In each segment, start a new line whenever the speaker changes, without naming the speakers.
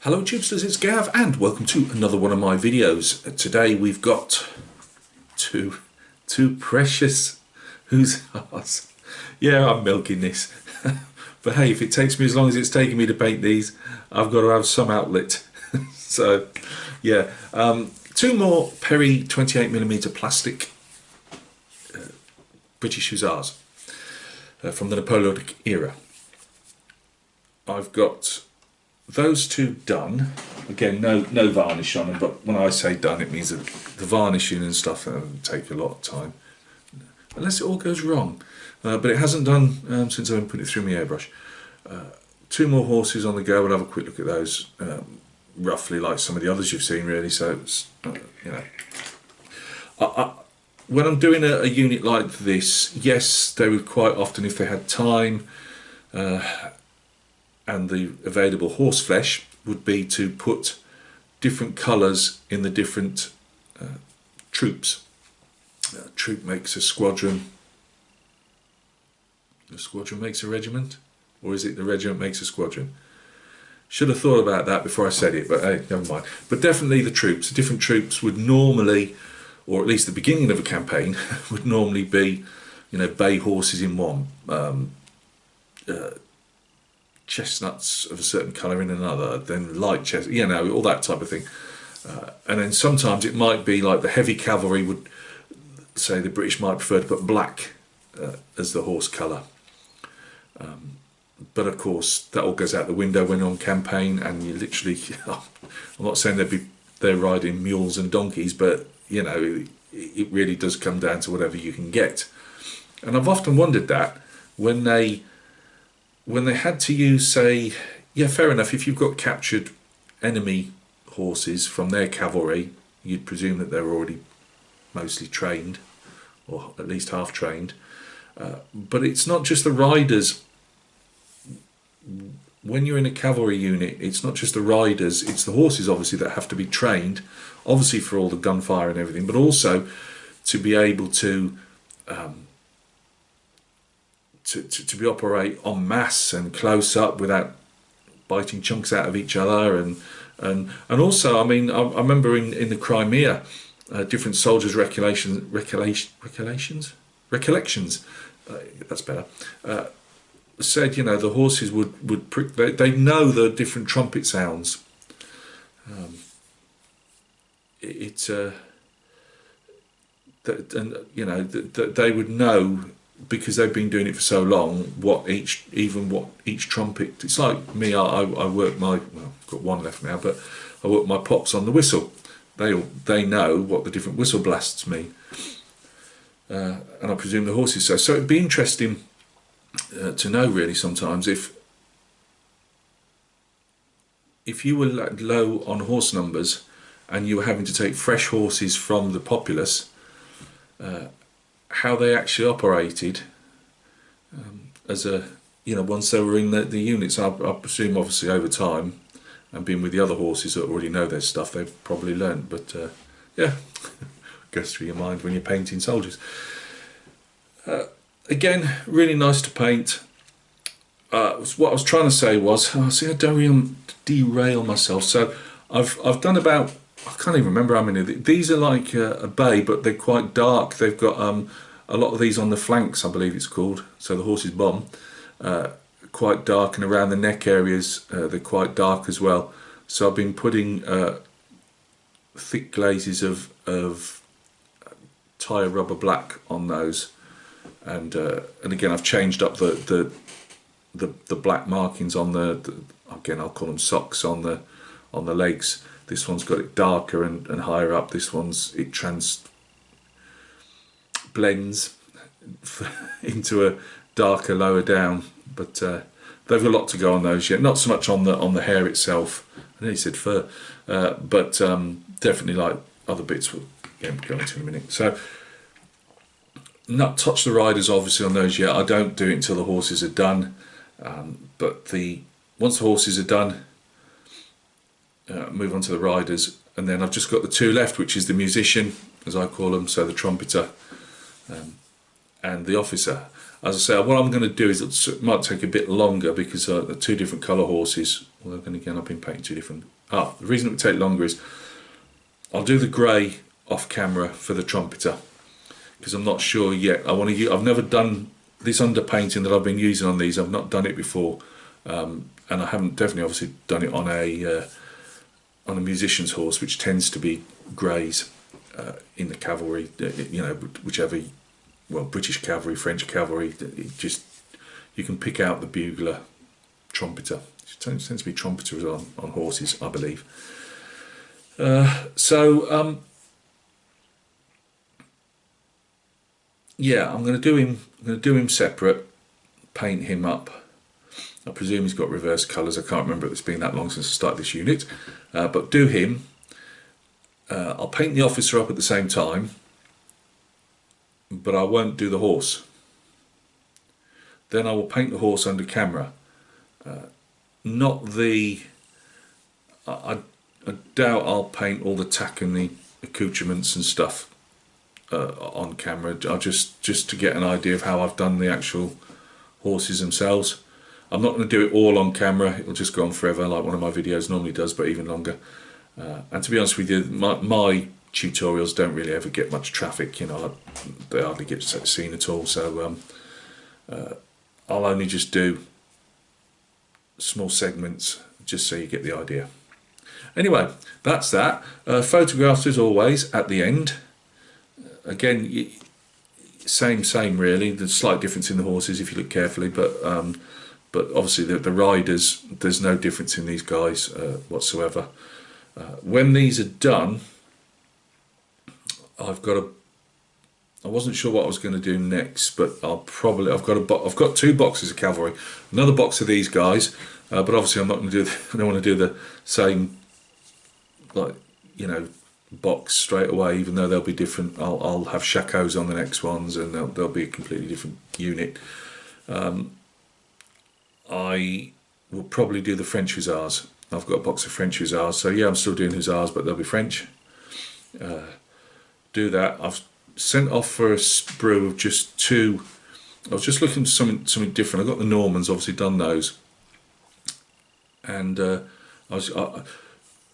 Hello Tubesters, it's Gav and welcome to another one of my videos. Today we've got two precious Hussars. Yeah, I'm milking this. But hey, if it takes me as long as it's taken me to paint these, I've got to have some outlet. So yeah, two more Perry 28mm plastic British Hussars from the Napoleonic era. I've got those two done. Again, no varnish on them, but when I say done, it means that the varnishing and stuff take a lot of time, unless it all goes wrong. But it hasn't done since I've been putting it through my airbrush. Two more horses on the go. We'll have a quick look at those, roughly like some of the others you've seen, really. So it's, you know, when I'm doing a unit like this, yes, they would quite often, if they had time and the available horse flesh, would be to put different colours in the different troops. A troop makes a squadron makes a regiment, or is it the regiment makes a squadron? Should have thought about that before I said it, but hey, never mind. But definitely the troops, different troops would normally, or at least the beginning of a campaign, would normally be, you know, bay horses in one, chestnuts of a certain colour in another, then light chestnut, you know, all that type of thing. And then sometimes it might be like the heavy cavalry would say the British might prefer to put black as the horse colour. But of course that all goes out the window when you're on campaign, and you literally, I'm not saying they're riding mules and donkeys, but you know, it really does come down to whatever you can get. And I've often wondered that when they had to use, say, yeah, fair enough, if you've got captured enemy horses from their cavalry, you'd presume that they're already mostly trained, or at least half trained. But it's not just the riders. When you're in a cavalry unit, it's not just the riders, it's the horses obviously that have to be trained, obviously for all the gunfire and everything, but also to be able to be operate en masse and close up without biting chunks out of each other, and also, I mean, I remember in the Crimea, different soldiers' recollections, that's better, said, you know, the horses would prick, they know the different trumpet sounds. And you know, that they would know, because they've been doing it for so long, what each trumpet. It's like me, I work my, well, I've got one left now, but I work my pops on the whistle. They know what the different whistle blasts mean, and I presume the horses so it'd be interesting to know, really, sometimes if you were low on horse numbers and you were having to take fresh horses from the populace, how they actually operated as a, you know, once they were in the units. I presume obviously over time and being with the other horses that already know their stuff, they've probably learned, but yeah, goes through your mind when you're painting soldiers. Again, really nice to paint. What I was trying to say was, see, I don't derail myself. So I've done about, I can't even remember how many. These are like a bay, but they're quite dark. They've got a lot of these on the flanks, I believe it's called. So the horse's bum, quite dark, and around the neck areas, they're quite dark as well. So I've been putting thick glazes of tire rubber black on those, and again I've changed up the black markings on the again I'll call them socks on the legs. This one's got it darker and higher up. This one's, it blends into a darker lower down. But they've got a lot to go on those yet. Not so much on the hair itself. I know you said fur, but definitely like other bits. We'll go into in a minute. So not touch the riders obviously on those yet. I don't do it until the horses are done. But once the horses are done, move on to the riders, and then I've just got the two left, which is the musician, as I call them, so the trumpeter, and the officer. As I say, what I'm going to do is, it might take a bit longer because the two different colour horses, although then again I've been painting two different. The reason it would take longer is I'll do the grey off camera for the trumpeter, because I'm not sure yet. I've never done this underpainting that I've been using on these. I've not done it before, and I haven't definitely obviously done it on a musician's horse, which tends to be greys in the cavalry. You know, whichever, well, British cavalry, French cavalry. It just, you can pick out the bugler, trumpeter. It tends to be trumpeters on horses, I believe. Yeah, I'm going to do him separate, paint him up. I presume he's got reverse colours. I can't remember, it's been that long since I started this unit. But do him. I'll paint the officer up at the same time, but I won't do the horse. Then I will paint the horse under camera. I doubt I'll paint all the tack and the accoutrements and stuff on camera. I'll just to get an idea of how I've done the actual horses themselves. I'm not going to do it all on camera. It'll just go on forever, like one of my videos normally does, but even longer. And to be honest with you, my tutorials don't really ever get much traffic. You know, they hardly get seen at all. So I'll only just do small segments, just so you get the idea. Anyway, that's that. Photographs as always at the end. Again, same really. There's a slight difference in the horses if you look carefully, but obviously the riders, there's no difference in these guys whatsoever. When these are done, I wasn't sure what I was going to do next, but I've got 2 boxes of cavalry, another box of these guys, but obviously I'm not going to do. I don't want to do the same, like, you know, box straight away, even though they'll be different. I'll have shakos on the next ones, and they'll be a completely different unit. I will probably do the French Hussars. I've got a box of French Hussars, so yeah, I'm still doing Hussars, but they'll be French. Do that. I've sent off for a sprue of just 2. I was just looking for something different. I've got the Normans, obviously done those, and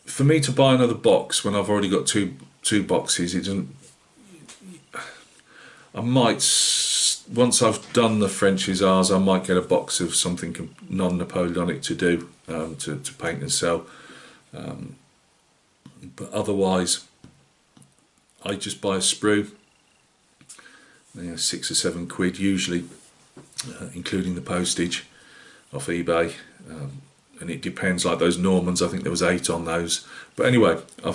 for me to buy another box when I've already got two boxes, it doesn't. I might, once I've done the French Hussars, I might get a box of something non-Napoleonic to do, to paint and sell. But otherwise, I just buy a sprue, 6 or 7 quid usually, including the postage, off eBay. And it depends, like those Normans, I think there was 8 on those. But anyway, I'm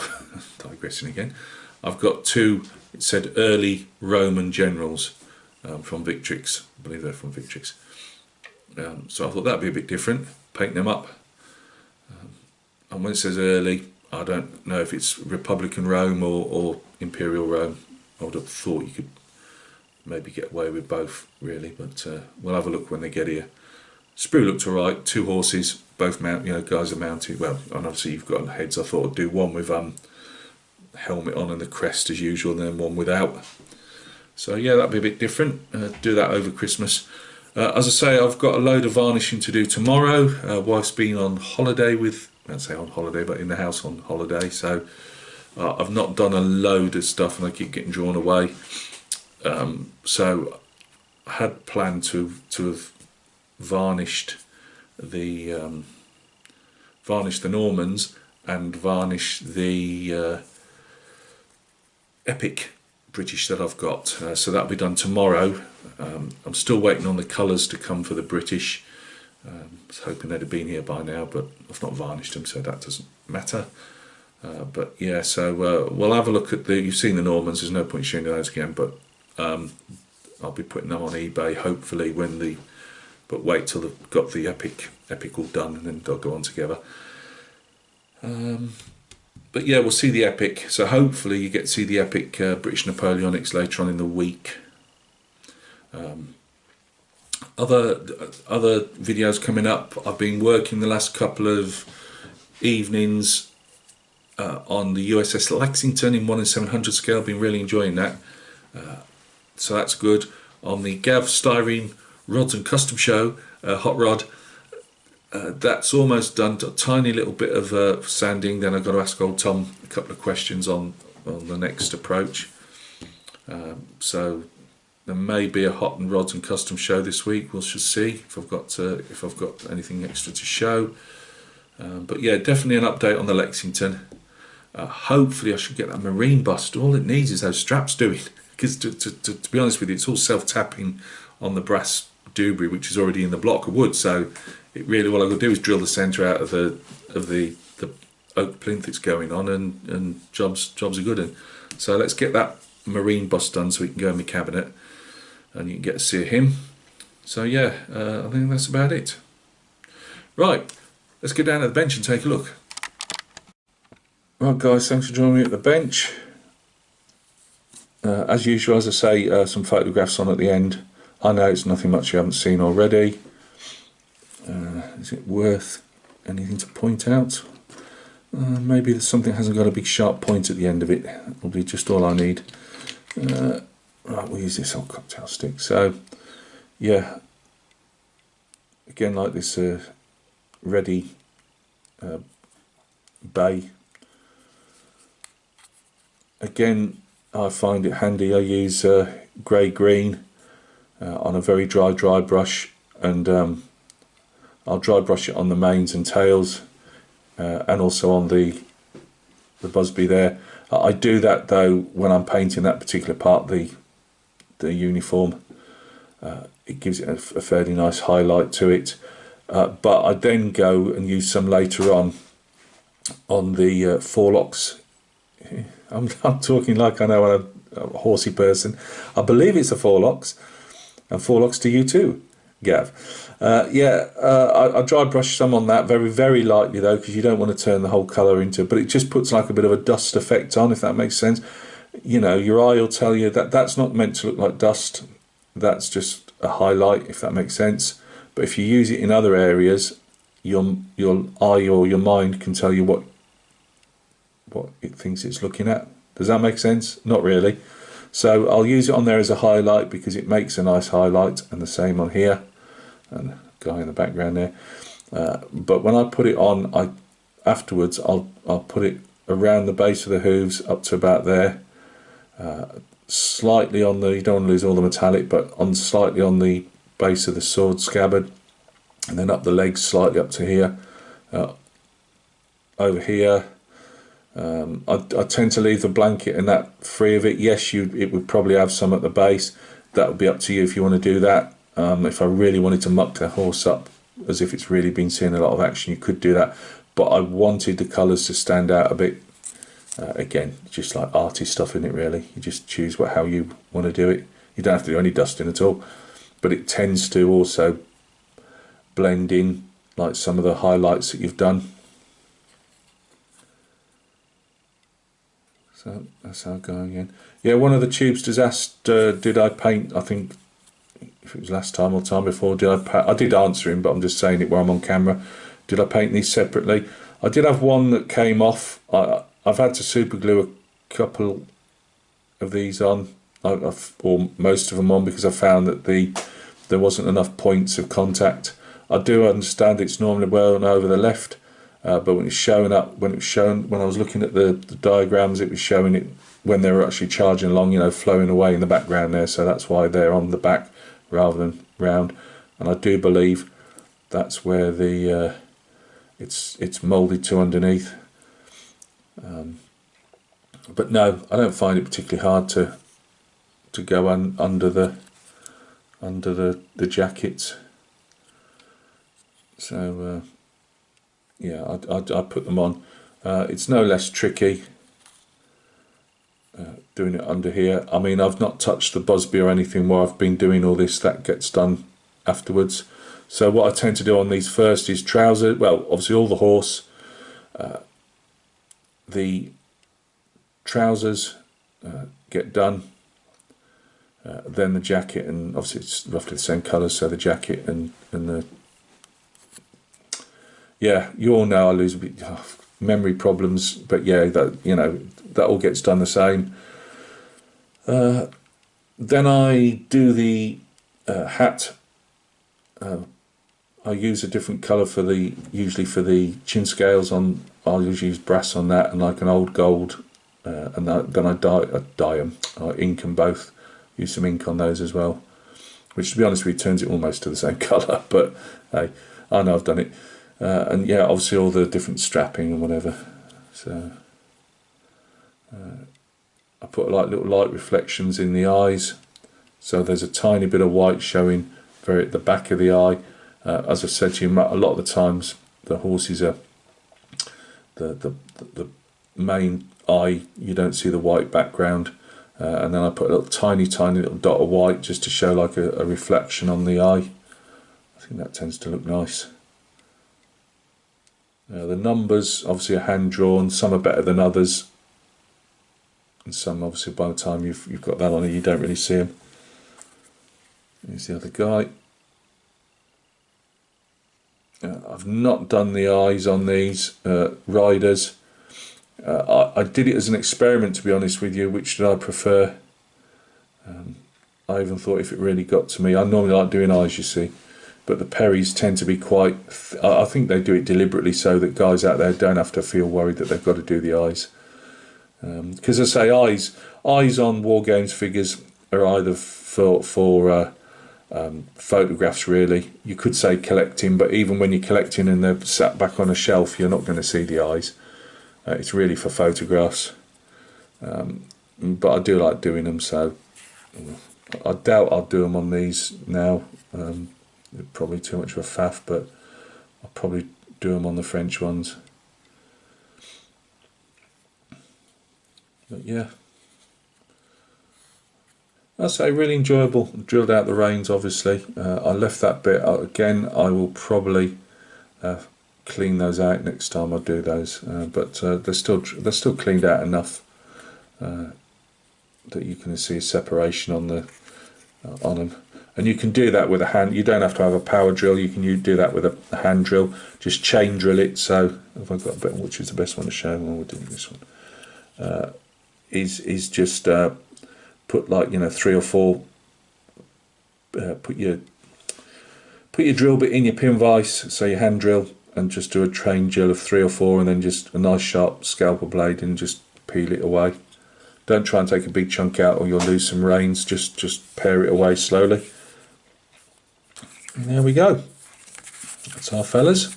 digressing again. I've got 2, it said early Roman generals from Victrix. I believe they're from Victrix. So I thought that'd be a bit different, paint them up. And when it says early, I don't know if it's Republican Rome or Imperial Rome. I would have thought you could maybe get away with both, really, but we'll have a look when they get here. Sprue looked alright, 2 horses, both guys are mounted. Well, and obviously you've got heads. I thought I'd do one with helmet on and the crest as usual, and then one without. So yeah, that'd be a bit different. Do that over Christmas. As I say, I've got a load of varnishing to do tomorrow. Wife's been on holiday with, I don't say on holiday, but in the house on holiday. So I've not done a load of stuff, and I keep getting drawn away. So I had planned to have varnished the Normans and varnish the Epic British that I've got. So that'll be done tomorrow. I'm still waiting on the colours to come for the British. I was hoping they'd have been here by now, but I've not varnished them, so that doesn't matter. But yeah, so we'll have a look at you've seen the Normans, there's no point showing those again, but I'll be putting them on eBay hopefully but wait till they've got the epic all done, and then they'll go on together. But yeah, we'll see the epic, so hopefully you get to see the epic British Napoleonics later on in the week. Other videos coming up. I've been working the last couple of evenings on the USS Lexington in 1/700 scale. I've been really enjoying that, so that's good. On the Gav Styrene Rods and Custom Show, Hot Rod, that's almost done. A tiny little bit of sanding. Then I've got to ask old Tom a couple of questions on the next approach. So there may be a hot and rods and custom show this week. We'll just see if I've got anything extra to show. But yeah, definitely an update on the Lexington. Hopefully I should get that marine bust. All it needs is those straps doing. Because to be honest with you, it's all self-tapping on the brass Dewberry, which is already in the block of wood. So it really, all I've got to do is drill the centre out of the oak plinth it's going on, and jobs are good. And so let's get that marine bust done so we can go in my cabinet and you can get to see him. So yeah, I think that's about it. Right, let's get down to the bench and take a look. Right guys, thanks for joining me at the bench. As usual, as I say, some photographs on at the end. I know it's nothing much you haven't seen already. Is it worth anything to point out? Maybe something hasn't got a big sharp point at the end of it. That'll be just all I need. Right, we'll use this old cocktail stick. So, yeah, again, like this ready bay. Again, I find it handy. I use grey-green on a very dry brush, and I'll dry brush it on the mains and tails, and also on the busby there. I do that though when I'm painting that particular part, the uniform. It gives it a fairly nice highlight to it. But I then go and use some later on the forelocks. I'm talking like I know I'm a horsey person. I believe it's a forelocks, and forelocks to you too, Gav. I dry brush some on that very, very lightly though, because you don't want to turn the whole colour into it, but it just puts like a bit of a dust effect on, if that makes sense. You know, your eye will tell you that that's not meant to look like dust, that's just a highlight, if that makes sense. But if you use it in other areas, your eye or your mind can tell you what it thinks it's looking at. Does that make sense? Not really. So I'll use it on there as a highlight because it makes a nice highlight, and the same on here, and guy in the background there. But when I put it on, afterwards I'll put it around the base of the hooves up to about there, slightly on the, you don't want to lose all the metallic, but slightly on the base of the sword scabbard, and then up the legs slightly up to here, over here. I tend to leave the blanket and that free of it. Yes, it would probably have some at the base. That would be up to you if you want to do that. If I really wanted to muck the horse up as if it's really been seeing a lot of action, you could do that. But I wanted the colours to stand out a bit. Again, just like arty stuff in it really. You just choose how you want to do it. You don't have to do any dusting at all. But it tends to also blend in like some of the highlights that you've done. So that's how I go again. Yeah, one of the tubesters asked, did I paint, I think if it was last time or time before, I did answer him, but I'm just saying it where I'm on camera. Did I paint these separately? I did have one that came off. I've had to super glue a couple of these on, or most of them on, because I found that there wasn't enough points of contact. I do understand it's normally well and over the left, but when it's showing up, when I was looking at the diagrams, it was showing it when they were actually charging along, you know, flowing away in the background there. So that's why they're on the back rather than round. And I do believe that's where the it's moulded to underneath. But no, I don't find it particularly hard to go under the jackets. So yeah, I put them on. It's no less tricky doing it under here. I mean, I've not touched the busby or anything while I've been doing all this. That gets done afterwards. So what I tend to do on these first is trouser. Well, obviously all the horse, the trousers get done, then the jacket, and obviously it's roughly the same colour, so the jacket and the, yeah, you all know I lose a bit memory problems, but yeah, that, you know, that all gets done the same. Then I do the hat I use a different colour for the, usually for the chin scales on, I'll usually use brass on that and like an old gold, and then I dye them, I ink them both, use some ink on those as well, which to be honest with you turns it almost to the same colour, but hey, I know I've done it. And yeah, obviously all the different strapping and whatever. So I put like little light reflections in the eyes, so there's a tiny bit of white showing very at the back of the eye. As I said to you, a lot of the times the horses are the main eye, you don't see the white background, and then I put a little tiny little dot of white just to show like a reflection on the eye. I think that tends to look nice. The numbers obviously are hand drawn, some are better than others, and some obviously by the time you've got that on it you don't really see them. Here's the other guy. I've not done the eyes on these riders. I did it as an experiment, to be honest with you, which did I prefer. I even thought if it really got to me, I normally like doing eyes, you see, but the Perrys tend to be quite, I think they do it deliberately so that guys out there don't have to feel worried that they've got to do the eyes. Because I say eyes on War Games figures are either for photographs really. You could say collecting, but even when you're collecting and they're sat back on a shelf, you're not going to see the eyes. It's really for photographs. But I do like doing them, so I doubt I'll do them on these now. Probably too much of a faff, but I'll probably do them on the French ones. But yeah, I say really enjoyable. Drilled out the reins, obviously. I left that bit out again. I will probably clean those out next time I do those. But they're still cleaned out enough that you can see a separation on them. And you can do that with a hand. You don't have to have a power drill. You can do that with a hand drill. Just chain drill it. So if I've got a bit, which is the best one to show? Well, we're doing this one. Is just put like 3 or 4. Put your drill bit in your pin vise, so your hand drill, and just do a train drill of 3 or 4, and then just a nice sharp scalpel blade and just peel it away. Don't try and take a big chunk out or you'll lose some reins. Just pare it away slowly. And there we go. That's our fellas.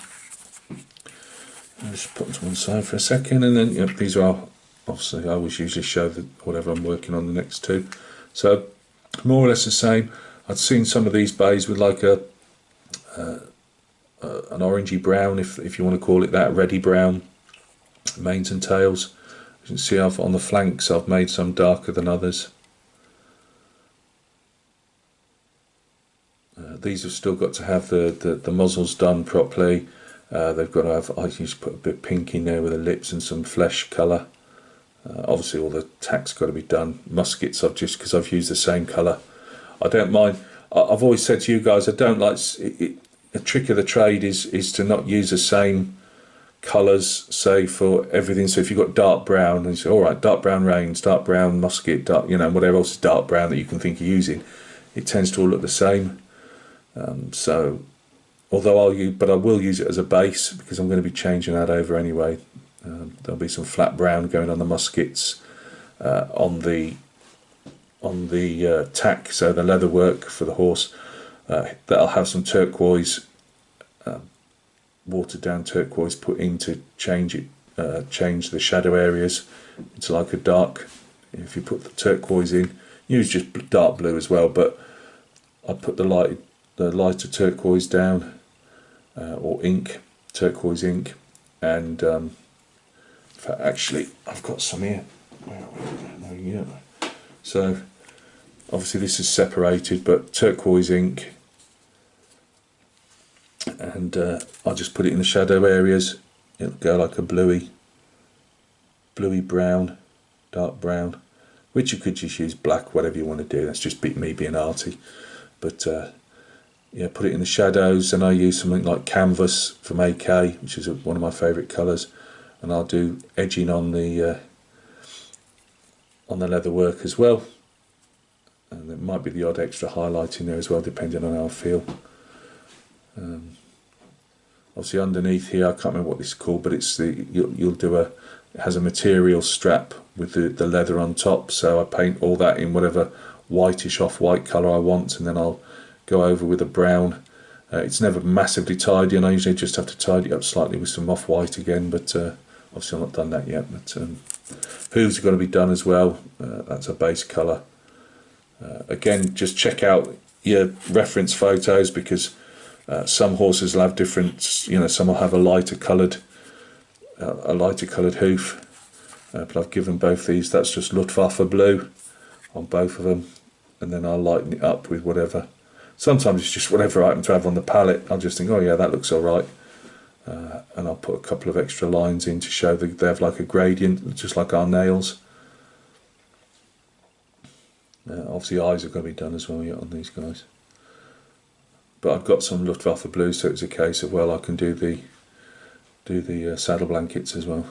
I'll just put them to one side for a second, and then these are obviously I always usually show whatever I'm working on the next two. So more or less the same. I'd seen some of these bays with like an orangey brown, if you want to call it that, reddy brown manes and tails. You can see on the flanks I've made some darker than others. These have still got to have the muzzles done properly. They've got to have, I used to put a bit of pink in there with the lips and some flesh colour. Obviously all the tack's got to be done. Muskets because I've used the same colour. I don't mind. I've always said to you guys, I don't like it. A trick of the trade is to not use the same colours, say, for everything. So if you've got dark brown, and you say, all right, dark brown reins, dark brown musket, dark, whatever else is dark brown that you can think of using, it tends to all look the same. So although I will use it as a base because I'm going to be changing that over anyway. There'll be some flat brown going on the muskets, on the tack, so the leather work for the horse. That'll have some turquoise, watered down turquoise put in to change the shadow areas into like a dark. If you put the turquoise in, use just dark blue as well, but I put the lighter turquoise down, or ink, turquoise ink, and in fact, actually I've got some here. So obviously this is separated, but turquoise ink, and I'll just put it in the shadow areas. It'll go like a bluey brown, dark brown, which you could just use black, whatever you want to do. That's just me being arty. But yeah, put it in the shadows, and I use something like canvas from AK, which is one of my favourite colours, and I'll do edging on the leather work as well, and there might be the odd extra highlight in there as well, depending on how I feel. obviously underneath here, I can't remember what this is called, but it's you'll do it has a material strap with the leather on top, so I paint all that in whatever whitish off-white colour I want, and then I'll go over with a brown. It's never massively tidy, and I usually just have to tidy it up slightly with some off-white again, but obviously I've not done that yet. But hooves are going to be done as well. That's a base colour. Again, just check out your reference photos, because some horses will have different, you know, some will have a lighter coloured hoof, but I've given both these, that's just Luftwaffe blue on both of them, and then I'll lighten it up with whatever. Sometimes it's just whatever I happen to have on the palette. I'll just think, oh yeah, that looks all right, and I'll put a couple of extra lines in to show that they have like a gradient, just like our nails. Obviously eyes are going to be done as well yet on these guys, but I've got some Luftwaffe blue, so it's a case of, well, I can do the saddle blankets as well.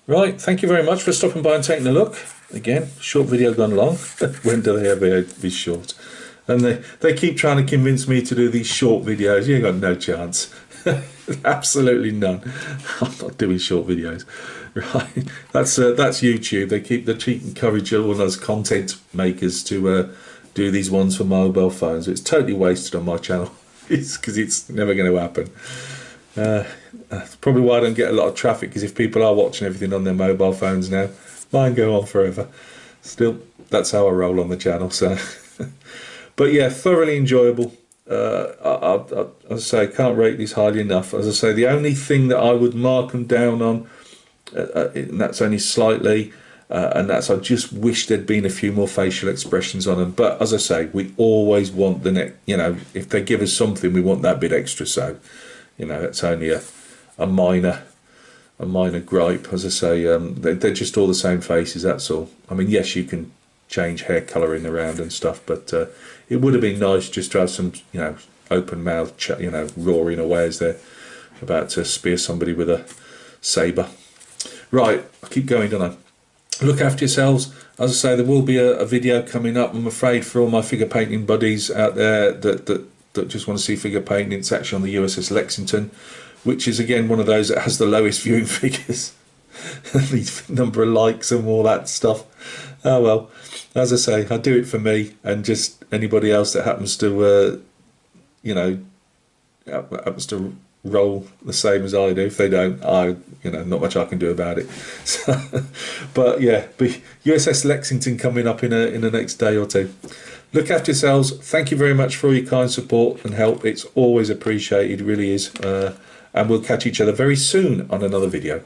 Right, thank you very much for stopping by and taking a look. Again, short video gone long. When do they ever be short? And they keep trying to convince me to do these short videos. You got no chance. Absolutely none. I'm not doing short videos. Right, that's YouTube. They keep encouraging all those content makers to do these ones for mobile phones. It's totally wasted on my channel. It's because it's never going to happen. That's probably why I don't get a lot of traffic, because if people are watching everything on their mobile phones now, mine go on forever. Still, that's how I roll on the channel. So, but yeah, thoroughly enjoyable. As I say, I can't rate these highly enough. As I say, the only thing that I would mark them down on, and that's only slightly, and that's I just wish there'd been a few more facial expressions on them. But as I say, we always want the next, you know, if they give us something, we want that bit extra. So, you know, it's only a minor gripe. As I say, they're just all the same faces, that's all. I mean, yes, you can change hair colouring around and stuff, but it would have been nice just to have some, you know, open mouth, you know, roaring away as they're about to spear somebody with a sabre. Right, I keep going, don't I? Look after yourselves. As I say, there will be a video coming up, I'm afraid, for all my figure painting buddies out there that just want to see figure painting. It's actually on the USS Lexington, which is again one of those that has the lowest viewing figures. The number of likes and all that stuff. Oh well, as I say, I do it for me, and just anybody else that happens to you know, happens to roll the same as I do. If they don't, you know, not much I can do about it. So, but yeah, USS Lexington coming up in the next day or two. Look after yourselves. Thank you very much for all your kind support and help. It's always appreciated, really is. And we'll catch each other very soon on another video.